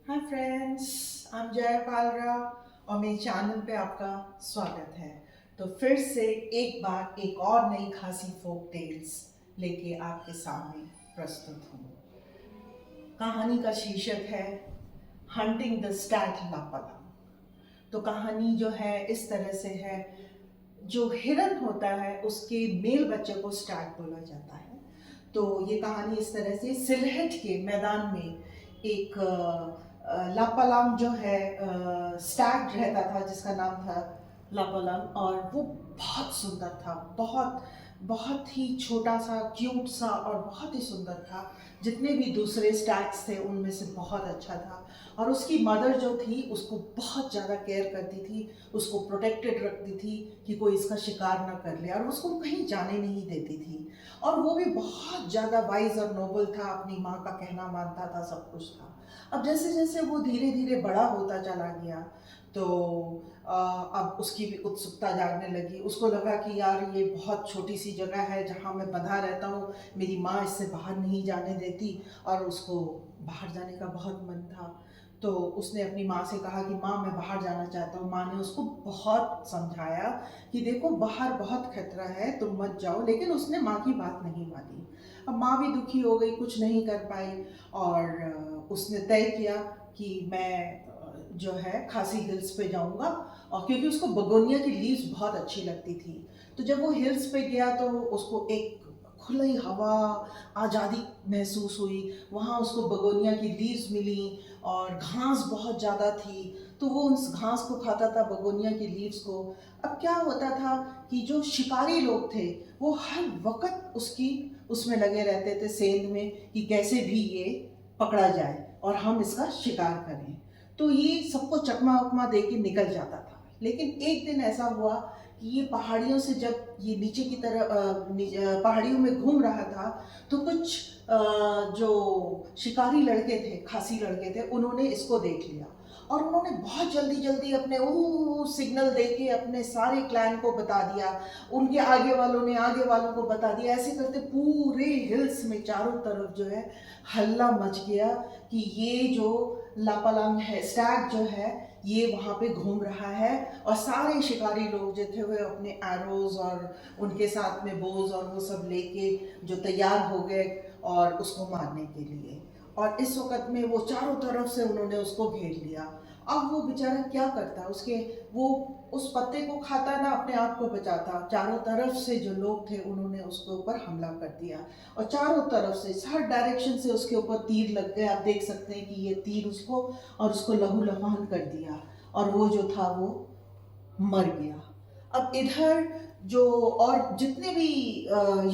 Hi friends, I am Jaya Kalra और मेरे channel पे आपका स्वागत है। तो फिर से एक बार एक और नई खासी फोक टेल्स लेके आपके सामने प्रस्तुत हूँ। कहानी का शीर्षक है हंटिंग द स्टैट लापला। तो कहानी जो है इस तरह से है, जो हिरन होता है उसके मेल बच्चे को स्टैट बोला जाता है। तो ये कहानी इस तरह से सिलहट के मैदान में एक लापालाम जो है स्टैग रहता था जिसका नाम था लापालाम, और वो बहुत सुंदर था, बहुत बहुत ही छोटा सा, क्यूट सा और बहुत ही सुंदर था। जितने भी दूसरे स्टैग्स थे उनमें से बहुत अच्छा था। और उसकी मदर जो थी उसको बहुत ज़्यादा केयर करती थी, उसको प्रोटेक्टेड रखती थी कि कोई इसका शिकार ना कर ले, और उसको कहीं जाने नहीं देती थी। और वो भी बहुत ज़्यादा वाइज और नोबल था, अपनी माँ का कहना मानता था, सब कुछ था। अब जैसे जैसे वो धीरे धीरे बड़ा होता चला गया तो अब उसकी भी उत्सुकता जागने लगी। उसको लगा कि यार ये बहुत छोटी सी जगह है जहाँ मैं बंधा रहता हूँ, मेरी माँ इससे बाहर नहीं जाने देती, और उसको बाहर जाने का बहुत मन था। तो उसने अपनी माँ से कहा कि माँ मैं बाहर जाना चाहता हूँ। माँ ने उसको बहुत समझाया कि देखो बाहर बहुत खतरा है, तुम मत जाओ, लेकिन उसने माँ की बात नहीं मानी। अब माँ भी दुखी हो गई, कुछ नहीं कर पाई, और उसने तय किया कि मैं जो है खासी हिल्स पे जाऊंगा। और क्योंकि उसको बगोनिया की लीव्स बहुत अच्छी लगती थी, तो जब वो हिल्स पे गया तो उसको एक खुली हवा, आज़ादी महसूस हुई। वहाँ उसको बगोनिया की लीव्स मिली और घास बहुत ज़्यादा थी, तो वो उस घास को खाता था, बगोनिया की लीव्स को। अब क्या होता था कि जो शिकारी लोग थे वो हर वक्त उसकी उसमें लगे रहते थे, सेंध में, कि कैसे भी ये पकड़ा जाए और हम इसका शिकार करें। तो ये सबको चकमा वकमा दे के निकल जाता था। लेकिन एक दिन ऐसा हुआ कि ये पहाड़ियों से जब ये नीचे की तरफ पहाड़ियों में घूम रहा था, तो कुछ जो शिकारी लड़के थे, खासी लड़के थे, उन्होंने इसको देख लिया। और उन्होंने बहुत जल्दी जल्दी अपने वो सिग्नल दे के अपने सारे क्लैन को बता दिया, उनके आगे वालों ने आगे वालों को बता दिया। ऐसे करते पूरे हिल्स में चारों तरफ जो है हल्ला मच गया कि ये जो लापालांग है, स्टैग जो है, ये वहाँ पे घूम रहा है। और सारे शिकारी लोग जो थे वो अपने एरोज और उनके साथ में बोज और वो सब लेके जो तैयार हो गए और उसको मारने के लिए। और इस वक्त में वो चारों तरफ से उन्होंने उसको घेर लिया। अब वो बेचारा क्या करता, उसके वो उस पत्ते को खाता ना अपने आप को बचाता, चारों तरफ से जो लोग थे उन्होंने उसके ऊपर हमला कर दिया। और चारों तरफ से हर डायरेक्शन से उसके ऊपर तीर लग गए। आप देख सकते हैं कि ये तीर उसको और उसको लहू लुहान कर दिया, और वो जो था वो मर गया। अब इधर जो और जितने भी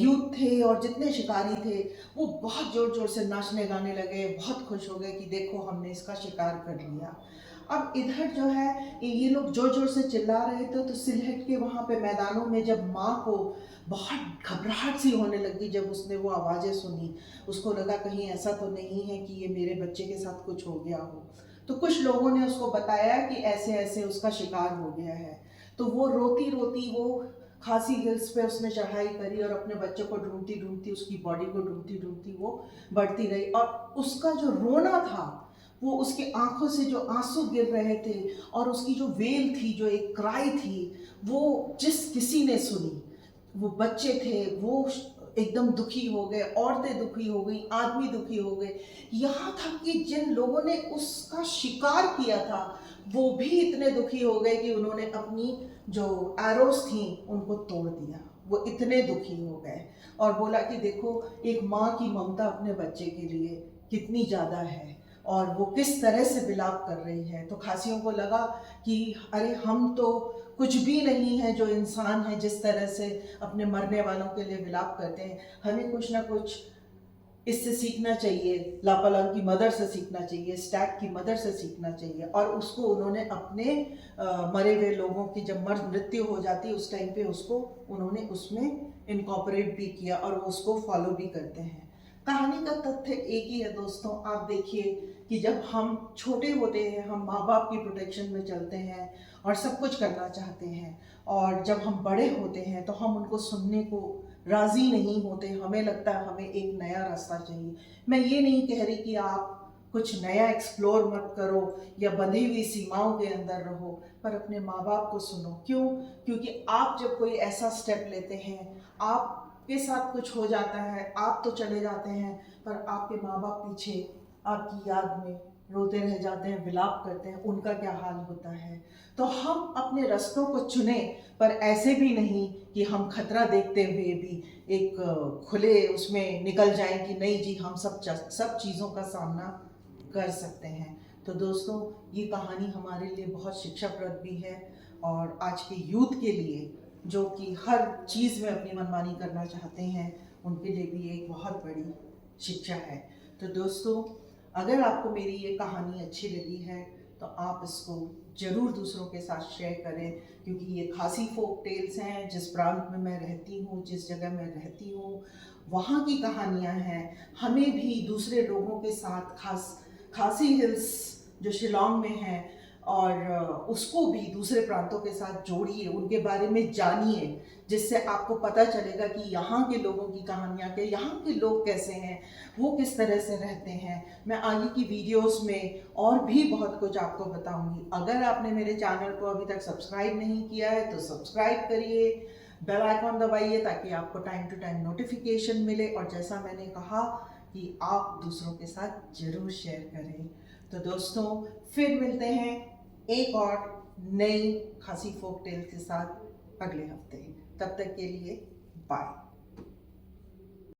यूथ थे और जितने शिकारी थे वो बहुत जोर जोर से नाचने गाने लगे, बहुत खुश हो गए कि देखो हमने इसका शिकार कर लिया। अब इधर जो है ये लोग जोर जोर से चिल्ला रहे थे, तो सिलहट के वहाँ पे मैदानों में जब माँ को बहुत घबराहट सी होने लगी, जब उसने वो आवाज़ें सुनी, उसको लगा कहीं ऐसा तो नहीं है कि ये मेरे बच्चे के साथ कुछ हो गया हो। तो कुछ लोगों ने उसको बताया कि ऐसे ऐसे उसका शिकार हो गया है। तो वो रोती रोती वो खासी हिल्स पे उसने चढ़ाई करी और अपने बच्चे को ढूंढती ढूंढती, उसकी बॉडी को ढूंढती ढूंढती वो बढ़ती रही। और उसका जो रोना था, वो उसके आंखों से जो आंसू गिर रहे थे, और उसकी जो वेल थी, जो एक क्राई थी, वो जिस किसी ने सुनी, वो बच्चे थे वो एकदम दुखी हो गए, औरतें दुखी हो गई, आदमी दुखी हो गए। यहाँ तक कि जिन लोगों ने उसका शिकार किया था वो भी इतने दुखी हो गए कि उन्होंने अपनी जो एरोस थी उनको तोड़ दिया। वो इतने दुखी हो गए और बोला कि देखो एक माँ की ममता अपने बच्चे के लिए कितनी ज़्यादा है, और वो किस तरह से विलाप कर रही है। तो खासियों को लगा कि अरे हम तो कुछ भी नहीं है जो इंसान है जिस तरह से अपने मरने वालों के लिए विलाप करते हैं। हमें कुछ ना कुछ इससे सीखना चाहिए, लापालांग की मदर से सीखना चाहिए, स्टैग की मदर से सीखना चाहिए। और उसको उन्होंने अपने मरे हुए लोगों की जब मृत्यु हो जाती है उस टाइम पे उसको उन्होंने उसमें इनकॉर्पोरेट भी किया और उसको फॉलो भी करते हैं। कहानी का तथ्य एक ही है दोस्तों, आप देखिए कि जब हम छोटे होते हैं हम माँ बाप की प्रोटेक्शन में चलते हैं और सब कुछ करना चाहते हैं, और जब हम बड़े होते हैं तो हम उनको सुनने को राज़ी नहीं होते। हमें लगता है हमें एक नया रास्ता चाहिए। मैं ये नहीं कह रही कि आप कुछ नया एक्सप्लोर मत करो या बंधी हुई सीमाओं के अंदर रहो, पर अपने माँ बाप को सुनो। क्यों? क्योंकि आप जब कोई ऐसा स्टेप लेते हैं, आपके साथ कुछ हो जाता है, आप तो चले जाते हैं, पर आपके माँ बाप पीछे आपकी याद में रोते रह जाते हैं, विलाप करते हैं, उनका क्या हाल होता है। तो हम अपने रास्तों को चुने, पर ऐसे भी नहीं कि हम खतरा देखते हुए भी एक खुले उसमें निकल जाएं कि नहीं जी हम सब चीज़ों का सामना कर सकते हैं। तो दोस्तों, ये कहानी हमारे लिए बहुत शिक्षाप्रद भी है और आज के यूथ के लिए जो कि हर चीज़ में अपनी मनमानी करना चाहते हैं, उनके लिए भी एक बहुत बड़ी शिक्षा है। तो दोस्तों, अगर आपको मेरी ये कहानी अच्छी लगी है तो आप इसको ज़रूर दूसरों के साथ शेयर करें, क्योंकि ये खासी फोक टेल्स हैं। जिस प्रांत में मैं रहती हूँ, जिस जगह मैं रहती हूँ, वहाँ की कहानियाँ हैं। हमें भी दूसरे लोगों के साथ खासी हिल्स जो शिलोंग में है, और उसको भी दूसरे प्रांतों के साथ जोड़िए, उनके बारे में जानिए, जिससे आपको पता चलेगा कि यहाँ के लोगों की कहानियाँ क्या, यहाँ के लोग कैसे हैं, वो किस तरह से रहते हैं। मैं आगे की वीडियोस में और भी बहुत कुछ आपको बताऊंगी। अगर आपने मेरे चैनल को अभी तक सब्सक्राइब नहीं किया है तो सब्सक्राइब करिए, बेल आइकॉन दबाइए ताकि आपको टाइम टू टाइम नोटिफिकेशन मिले, और जैसा मैंने कहा कि आप दूसरों के साथ जरूर शेयर करें। तो दोस्तों, फिर मिलते हैं एक और नई खासी फोक टेल के साथ अगले हफ्ते। तब तक के लिए बाय।